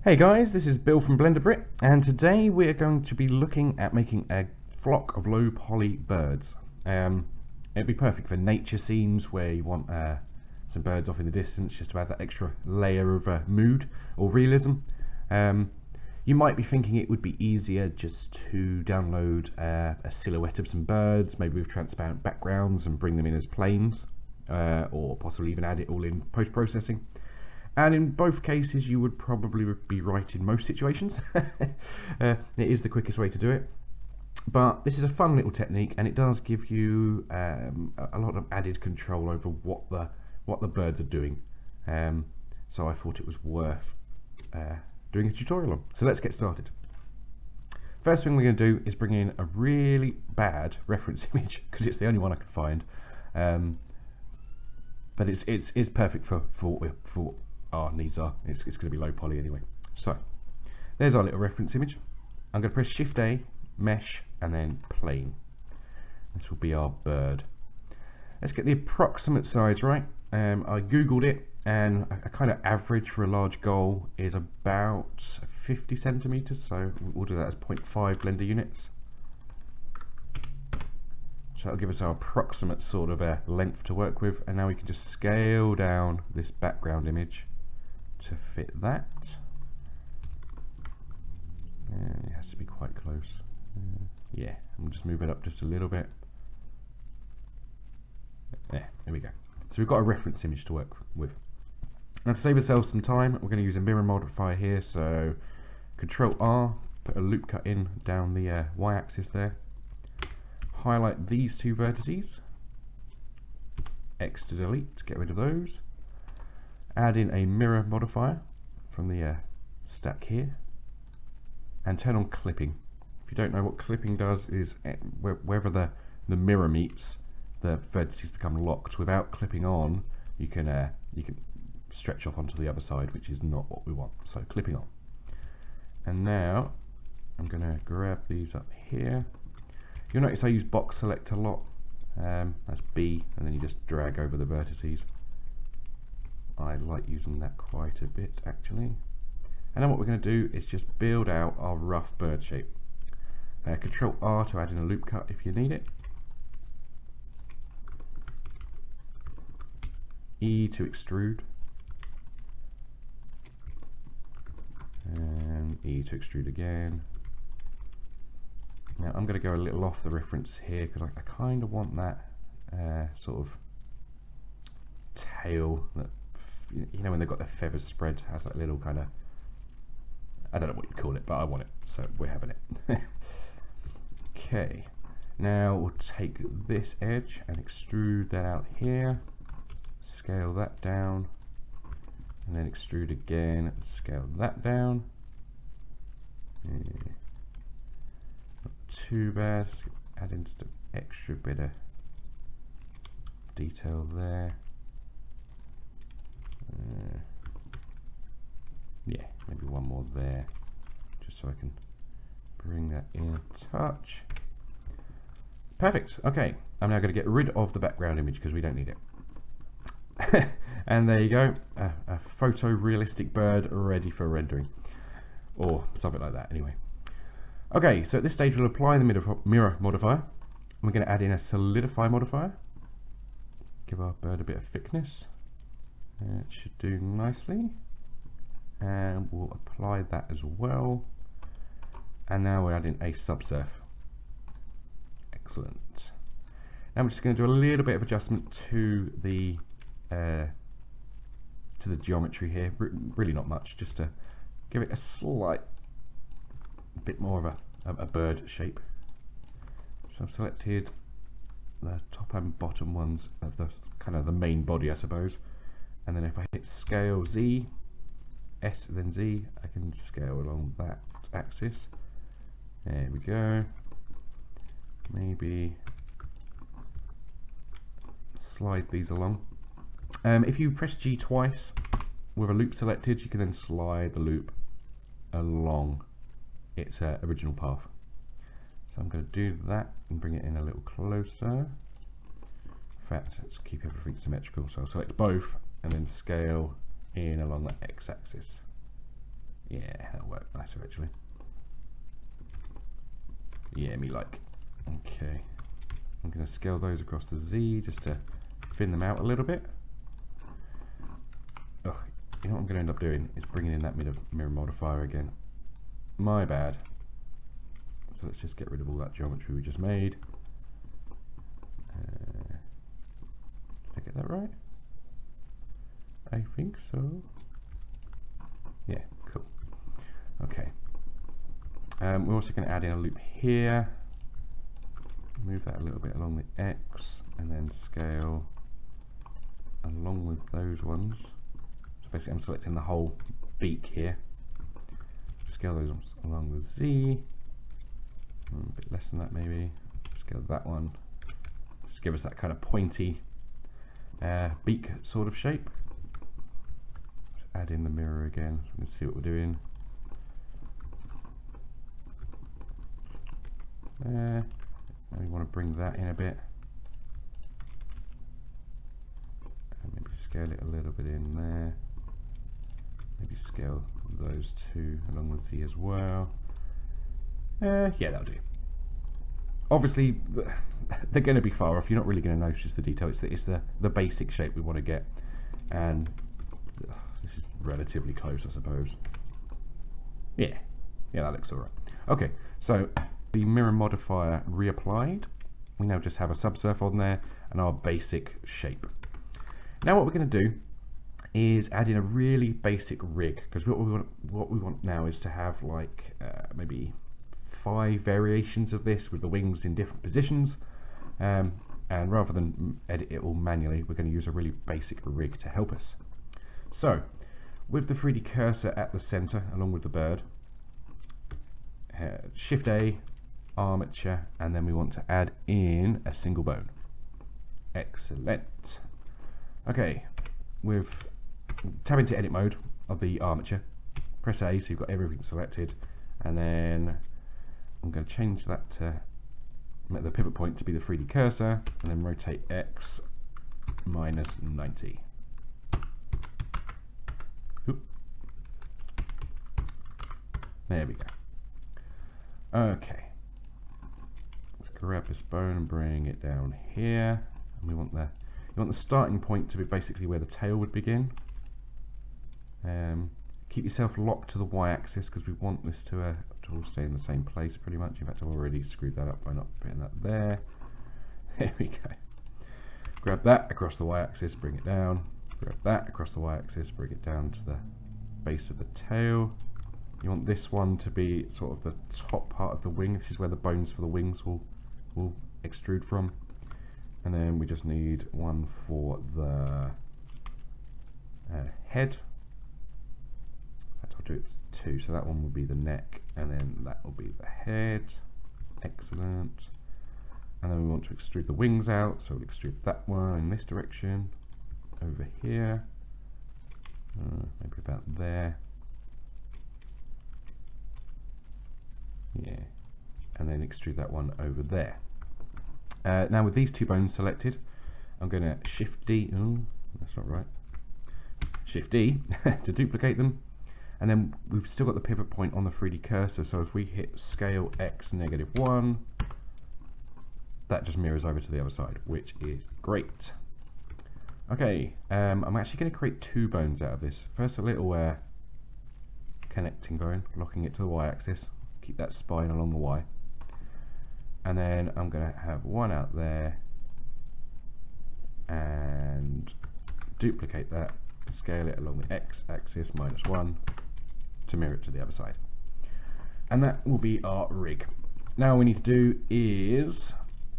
Hey guys, this is Bill from BlenderBrit, and today we're going to be looking at making a flock of low poly birds. It'd be perfect for nature scenes where you want some birds off in the distance, just to add that extra layer of mood or realism. You might be thinking it would be easier just to download a silhouette of some birds, maybe with transparent backgrounds, and bring them in as planes, or possibly even add it all in post-processing. And in both cases you would probably be right in most situations. It is the quickest way to do it. But this is a fun little technique, and it does give you a lot of added control over what the birds are doing. So I thought it was worth doing a tutorial on. So let's get started. First thing we're going to do is bring in a really bad reference image, because it's the only one I could find. But it's perfect for what our needs are. It's going to be low poly anyway. So there's our little reference image. I'm going to press Shift A, Mesh, and then Plane. This will be our bird. Let's get the approximate size right. I googled it, and a kind of average for a large gull is about 50 centimeters. So we'll do that as 0.5 blender units. So that'll give us our approximate sort of length to work with, and now we can just scale down this background image to fit that. And it has to be quite close. Yeah, we'll just move it up just a little bit. There we go. So we've got a reference image to work with. Now to save ourselves some time, we're going to use a mirror modifier here. So Control R, put a loop cut in down the y-axis there. Highlight these two vertices. X to delete to get rid of those. Add in a mirror modifier from the stack here, and turn on clipping. If you don't know what clipping does, is wherever the mirror meets, the vertices become locked. Without clipping on, you can stretch off onto the other side, which is not what we want. So clipping on. And now I'm going to grab these up here. You'll notice I use box select a lot. That's B, and then you just drag over the vertices. I like using that quite a bit actually. And then what we're going to do is just build out our rough bird shape. Control R to add in a loop cut if you need it. E to extrude. And E to extrude again. Now I'm going to go a little off the reference here, because I kind of want that sort of tail that, you know, when they've got their feathers spread, has that little kind of, I don't know what you call it, but I want it, so we're having it. Okay, now we'll take this edge and extrude that out here, scale that down, and then extrude again and scale that down. Not too bad. Add in just an extra bit of detail there. Yeah, maybe one more there, just so I can bring that in a touch. Perfect. Okay, I'm now going to get rid of the background image because we don't need it. And there you go, a photorealistic bird ready for rendering, or something like that anyway. Okay, so at this stage we'll apply the mirror modifier. We're going to add in a solidify modifier, give our bird a bit of thickness. It should do nicely, and we'll apply that as well. And now we're adding a subsurf. Excellent. Now we're just going to do a little bit of adjustment to the geometry here. Really not much, just to give it a slight bit more of a bird shape. So I've selected the top and bottom ones of the kind of the main body, I suppose. And then if I hit scale Z, S then Z, I can scale along that axis. There we go. Maybe slide these along. If you press G twice with a loop selected, you can then slide the loop along its original path. So I'm going to do that and bring it in a little closer. In fact, let's keep everything symmetrical. So I'll select both and then scale in along the x-axis. Yeah, that'll work nicer actually. Yeah, me like. Okay. I'm going to scale those across the Z just to thin them out a little bit. Ugh, you know what I'm going to end up doing is bringing in that mirror modifier again. My bad. So let's just get rid of all that geometry we just made. Did I get that right? I think so. Yeah, cool. Okay. We're also going to add in a loop here. Move that a little bit along the X and then scale along with those ones. So basically I'm selecting the whole beak here. Scale those along the Z. A bit less than that maybe. Scale that one. Just give us that kind of pointy beak sort of shape. Let's add in the mirror again. Let's see what we're doing. We want to bring that in a bit. And maybe scale it a little bit in there. Maybe scale those two along with Z as well. Yeah, that'll do. Obviously, they're going to be far off. You're not really going to notice the detail. It's the basic shape we want to get. And this is relatively close, I suppose. Yeah, that looks alright. Okay, so the mirror modifier reapplied. We now just have a subsurf on there and our basic shape. Now what we're going to do is add in a really basic rig, because what we want now is to have like maybe 5 variations of this with the wings in different positions, and rather than edit it all manually, we're going to use a really basic rig to help us. So with the 3D cursor at the center along with the bird, Shift A, armature, and then we want to add in a single bone. Excellent. Okay, tab into edit mode of the armature, press A so you've got everything selected, and then I'm going to change that to make the pivot point to be the 3D cursor, and then rotate X minus 90. Oop. There we go. Okay, let's grab this bone and bring it down here, and you want the starting point to be basically where the tail would begin. Keep yourself locked to the y-axis because we want this to all stay in the same place pretty much. In fact, I've already screwed that up by not putting that there. There we go. Grab that across the y-axis, bring it down. Grab that across the y-axis, bring it down to the base of the tail. You want this one to be sort of the top part of the wing. This is where the bones for the wings will extrude from. And then we just need one for the head. In fact, I'll do it 2. So that one will be the neck, and then that will be the head. Excellent. And then we want to extrude the wings out, so we'll extrude that one in this direction. Over here. Maybe about there. Yeah, and then extrude that one over there. Now with these 2 bones selected, I'm going to Shift D, oh, that's not right, Shift D to duplicate them, and then we've still got the pivot point on the 3D cursor, so if we hit scale X -1, that just mirrors over to the other side, which is great. Okay, I'm actually going to create 2 bones out of this. First a little connecting bone, locking it to the y-axis. Keep that spine along the Y, and then I'm going to have one out there and duplicate that, scale it along the X axis -1 to mirror it to the other side, and that will be our rig. Now all we need to do is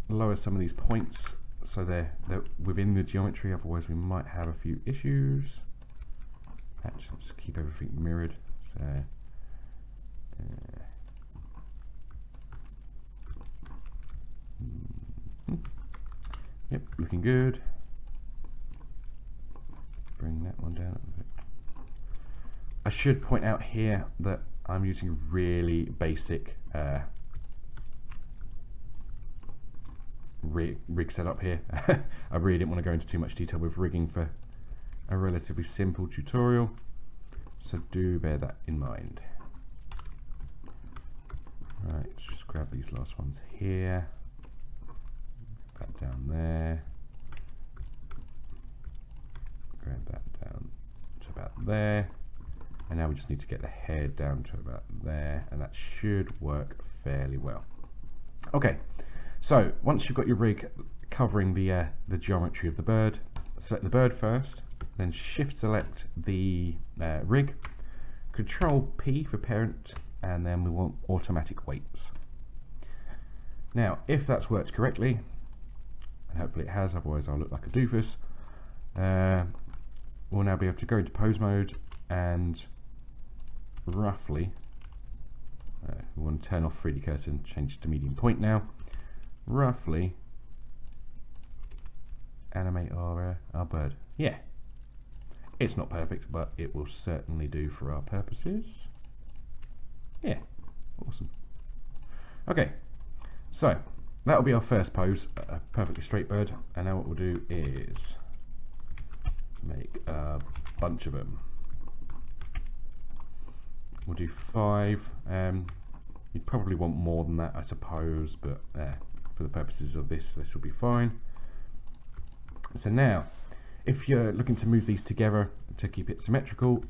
lower some of these points so they're within the geometry, otherwise we might have a few issues. Actually, let's keep everything mirrored. So yep, looking good. Bring that one down a bit. I should point out here that I'm using really basic rig setup here. I really didn't want to go into too much detail with rigging for a relatively simple tutorial. So do bear that in mind. Right, just grab these last ones here. That down there. Grab that down to about there. And now we just need to get the head down to about there, and that should work fairly well. Okay, so once you've got your rig covering the geometry of the bird, select the bird first, then shift select the rig, Control P for parent, and then we want automatic weights. Now if that's worked correctly, and hopefully it has, otherwise I'll look like a doofus, we'll now be able to go into pose mode and roughly, we want to turn off 3D cursor and change it to medium point now, roughly animate our bird. Yeah, it's not perfect, but it will certainly do for our purposes. Yeah, awesome. Okay, so that'll be our first pose, a perfectly straight bird, and now what we'll do is make a bunch of them. We'll do 5. You'd probably want more than that, I suppose, but for the purposes of this will be fine. So now, if you're looking to move these together to keep it symmetrical,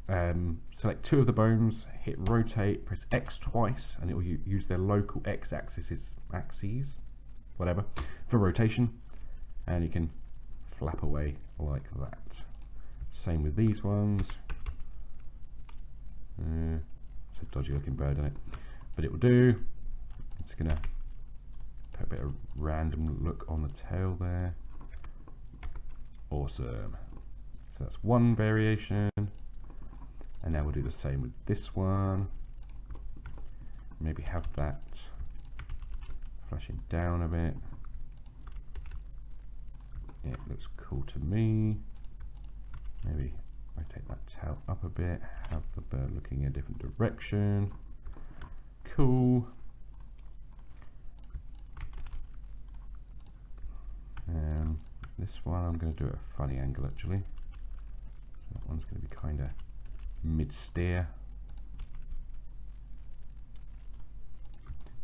select 2 of the bones, hit rotate, press X twice, and it will use their local X axes, whatever, for rotation, and you can flap away like that. Same with these ones. It's a dodgy looking bird, isn't it? But it will do. I'm just gonna put a bit of random look on the tail there. Awesome. So that's one variation, and now we'll do the same with this one. Maybe have that flashing down a bit. Yeah, it looks cool to me. Maybe rotate that tail up a bit, have the bird looking in a different direction. Cool. This one I'm going to do at a funny angle actually. So that one's going to be kind of mid-steer.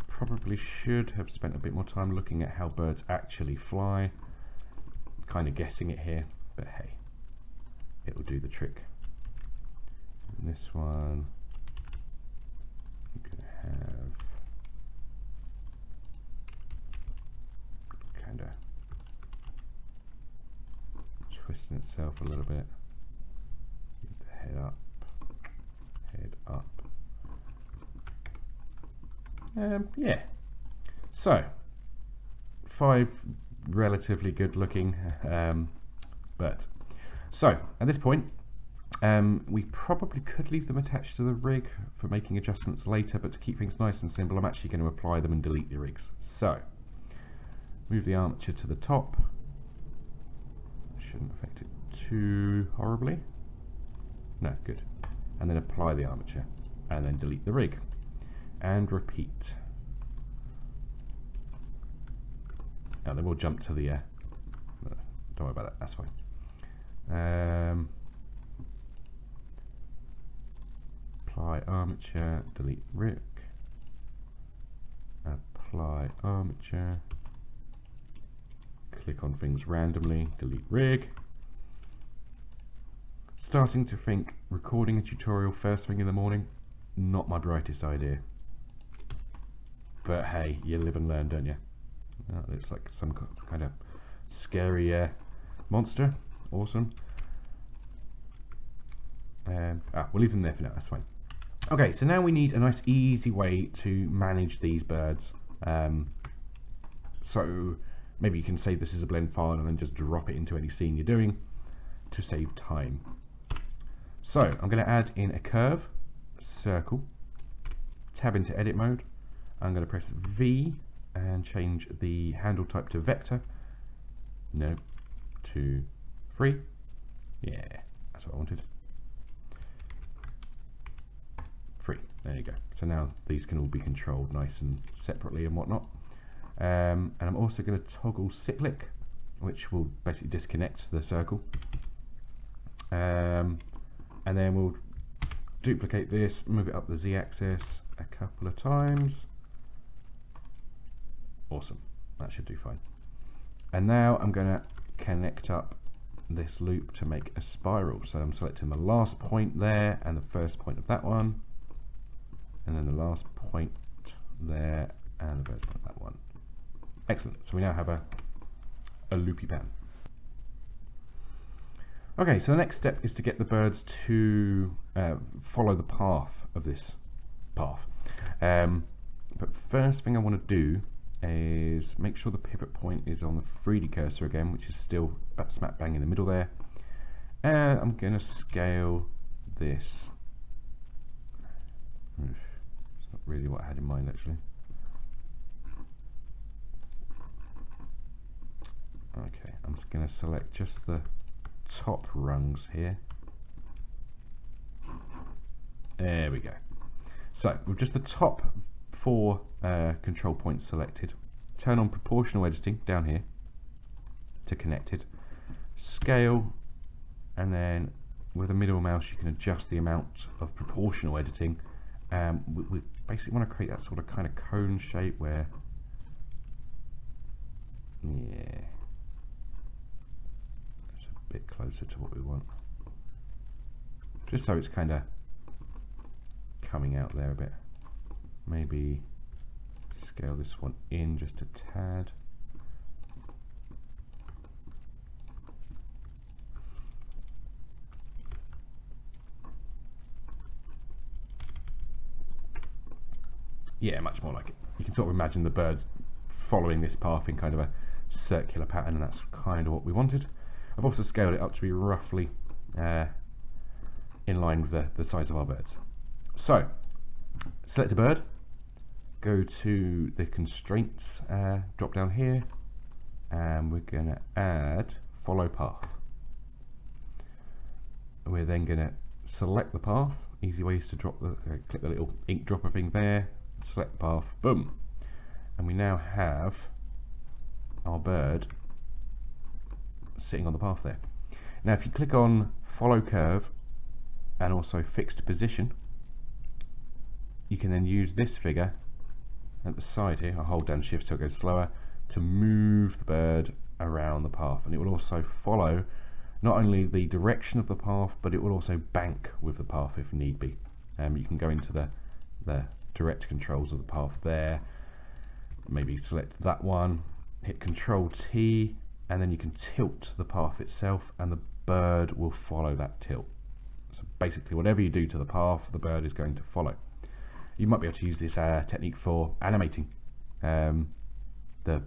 Probably should have spent a bit more time looking at how birds actually fly. Kind of guessing it here, but hey, it will do the trick. And this one, I'm going to have kind of twisting itself a little bit. Get the head up, head up. Yeah. So 5 relatively good looking, but so at this point we probably could leave them attached to the rig for making adjustments later, but to keep things nice and simple I'm actually going to apply them and delete the rigs. So move the armature to the top, shouldn't affect it too horribly, no, good, and then apply the armature and then delete the rig and repeat. Now then we'll jump to the don't worry about that, that's fine. Apply armature, delete rig, apply armature, click on things randomly, delete rig. Starting to think recording a tutorial first thing in the morning, not my brightest idea, but hey, you live and learn, don't you? That looks like some kind of scary monster. Awesome. We'll leave them there for now, that's fine. Okay, so now we need a nice easy way to manage these birds. So maybe you can save this as a blend file and then just drop it into any scene you're doing to save time. So I'm going to add in a curve, circle, tab into edit mode. I'm going to press V and change the handle type to vector. No, to free. Yeah, that's what I wanted. Free. There you go. So now these can all be controlled nice and separately and whatnot. And I'm also going to toggle cyclic, which will basically disconnect the circle. And then we'll duplicate this, move it up the z-axis a couple of times. Awesome, that should do fine. And now I'm going to connect up this loop to make a spiral. So I'm selecting the last point there and the first point of that one, and then the last point there and the first point of that one. Excellent, so we now have a loopy pattern. Okay, so the next step is to get the birds to follow the path of this path. But first thing I want to do is make sure the pivot point is on the 3D cursor again, which is still about smack bang in the middle there. And I'm going to scale this. It's not really what I had in mind actually. Okay, I'm just going to select just the top rungs here. There we go. So with just the top 4 control points selected, turn on proportional editing down here to connected, scale, and then with the middle mouse you can adjust the amount of proportional editing. We basically want to create that sort of kind of cone shape where, yeah, it's a bit closer to what we want, just so it's kind of coming out there a bit. Maybe scale this one in just a tad. Yeah, much more like it. You can sort of imagine the birds following this path in kind of a circular pattern, and that's kind of what we wanted. I've also scaled it up to be roughly in line with the size of our birds. So, select a bird, go to the constraints drop down here, and we're going to add follow path. We're then going to select the path. Easy ways to drop the click the little ink dropper thing there, select the path, boom, and we now have our bird sitting on the path there. Now if you click on follow curve and also fixed position, you can then use this figure at the side here. I'll hold down shift so it goes slower, to move the bird around the path, and it will also follow not only the direction of the path, but it will also bank with the path if need be. You can go into the direct controls of the path there, maybe select that one, hit Control T, and then you can tilt the path itself and the bird will follow that tilt. So basically whatever you do to the path, the bird is going to follow. You might be able to use this technique for animating the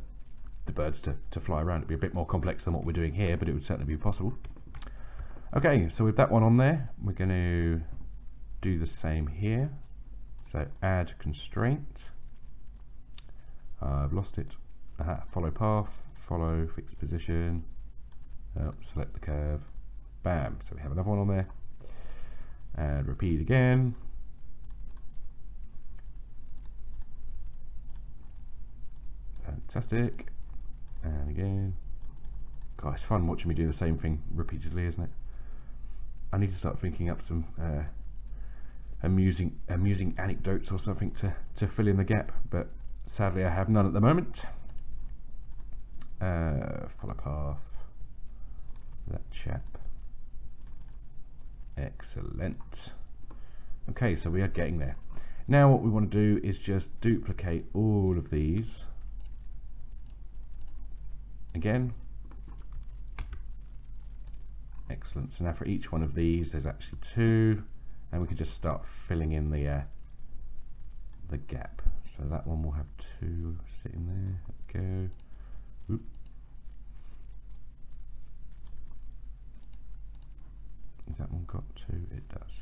birds to fly around. It'd be a bit more complex than what we're doing here, but it would certainly be possible. Okay, so with that one on there, we're going to do the same here. So add constraint. I've lost it. Follow path, follow fixed position, select the curve, bam. So we have another one on there, and repeat again. Fantastic. And again. God, it's fun watching me do the same thing repeatedly, isn't it? I need to start thinking up some amusing anecdotes or something to fill in the gap, but sadly I have none at the moment. Follow path. That chap. Excellent. Okay, so we are getting there. Now what we want to do is just duplicate all of these. Again. Excellent. So now for each one of these there's actually 2, and we can just start filling in the gap. So that one will have 2 sitting there. There we go. Oop. Has that one got 2? It does.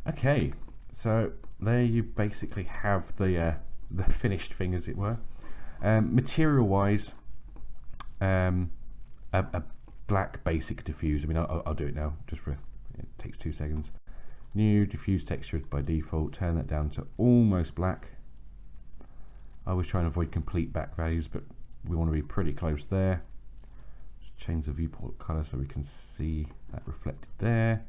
Okay, so there you basically have the finished thing, as it were. Material wise, a black basic diffuse. I mean, I'll do it now, just for it takes 2 seconds. New diffuse texture by default, turn that down to almost black. I was trying to avoid complete back values, but we want to be pretty close there. Just change the viewport color so we can see that reflected there.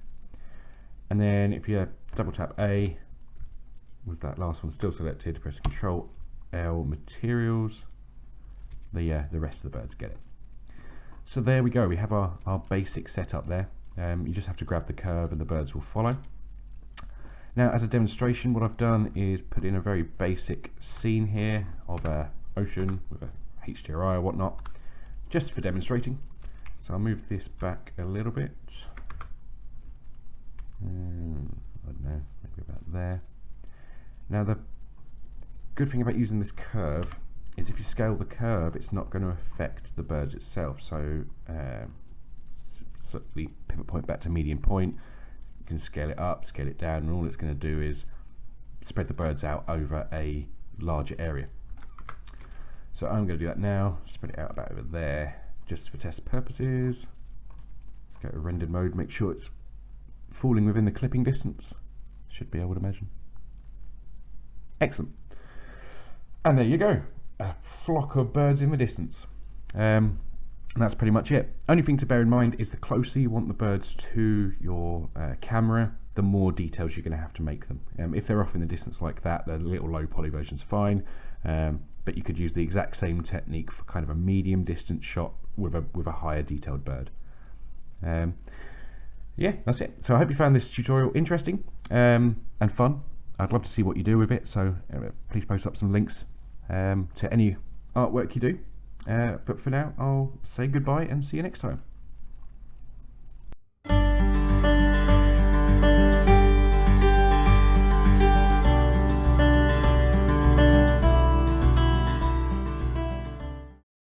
And then if you double tap A, with that last one still selected, press Control L materials, the rest of the birds get it. So there we go, we have our basic setup there. You just have to grab the curve and the birds will follow. Now as a demonstration, what I've done is put in a very basic scene here of a ocean with a HDRI or whatnot, just for demonstrating. So I'll move this back a little bit. I don't know, maybe about there. Now the good thing about using this curve is if you scale the curve, it's not going to affect the birds itself. So set the pivot point back to median point, you can scale it up, scale it down, and all it's going to do is spread the birds out over a larger area. So I'm going to do that now, spread it out about over there, just for test purposes. Let's go to rendered mode, make sure it's falling within the clipping distance. Should be, I would imagine. Excellent. And there you go, a flock of birds in the distance. And that's pretty much it. Only thing to bear in mind is the closer you want the birds to your camera, the more details you're going to have to make them. If they're off in the distance like that, the little low poly version's fine. But you could use the exact same technique for kind of a medium distance shot with a higher detailed bird. Yeah, that's it. So I hope you found this tutorial interesting and fun. I'd love to see what you do with it, so please post up some links to any artwork you do. But for now, I'll say goodbye and see you next time.